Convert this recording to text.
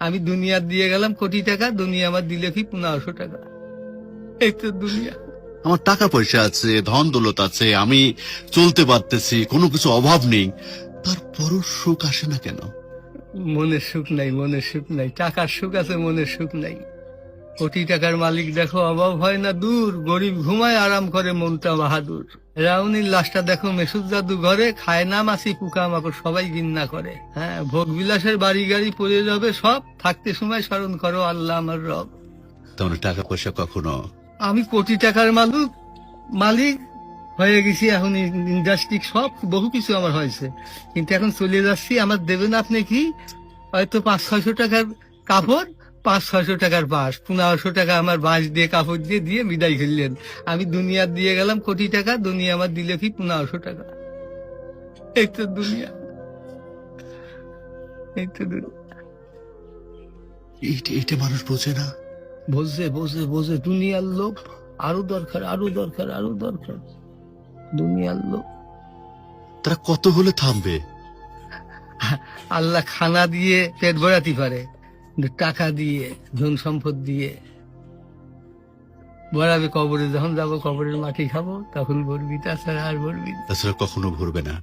আমি দুনিয়া দিয়ে গেলাম কোটি টাকা, দুনিয়া আমার দিলে কি 1500 টাকা। এই তো দুনিয়া। আমার টাকা পয়সা আছে, ধন দৌলত আছে, আমি চলতে পারতেছি, কোনো কিছু অভাব নেই, তারপরও সুখ আসে না কেন? মনের সুখ নাই, মনের সুখ নাই। টাকার সুখ আছে, মনের সুখ নাই। কোটি টাকার মালিক দেখো অভাব হয় না দূর, গরিব ঘুমায় আরাম করে মনটা বাহাদুর। রাউনির লাশটা দেখো মেসুদ জাদু ঘরে, খায় না মাছি পোকা মাকড় সবাই ঘৃণা করে। হ্যাঁ, ভোগ বিলাসের বাড়ি গাড়ি পড়ে যাবে সব, থাকতে সময় স্মরণ করো আল্লাহ আমার রব। তেমন টাকা পয়সা কখনো আমি কোটি টাকার মালিক হয়ে গেছি, এখন ইন্ডাস্ট্রি সব বহু কিছু আমার হয়েছে, কিন্তু এখন চলে যাচ্ছি। আমার দেবেন আপনি কি হয়তো 500-600 টাকার কাপড়, 500-600 টাকার বাঁশ, 1500 টাকা আমার বাঁশ দিয়ে কাপড় দিয়ে দিয়ে বিদায় করলেন। আমি দুনিয়া দিয়ে গেলাম কোটি টাকা, দুনিয়া আমার দিলে কি 1500 টাকা। এই তো দুনিয়া, এই তো দুনিয়া। এইটা মানুষ বোঝে না। বোঝে বোঝে বোঝে, দুনিয়ার লোভ আরো দরকার, আরো দরকার, আরো দরকার, দুনিয়ার লোভ। তারা কত হলে থামবে? আল্লাহ খানা দিয়ে পেট ভরাতে পারে, কিন্তু টাকা দিয়ে, ধন সম্পদ দিয়ে ভরাবে কবরে। যখন যাবো কবরের মাটি খাবো তখন ভরবি, তাছাড়া আর ভরবি না। তাছাড়া কখনো ভরবে না।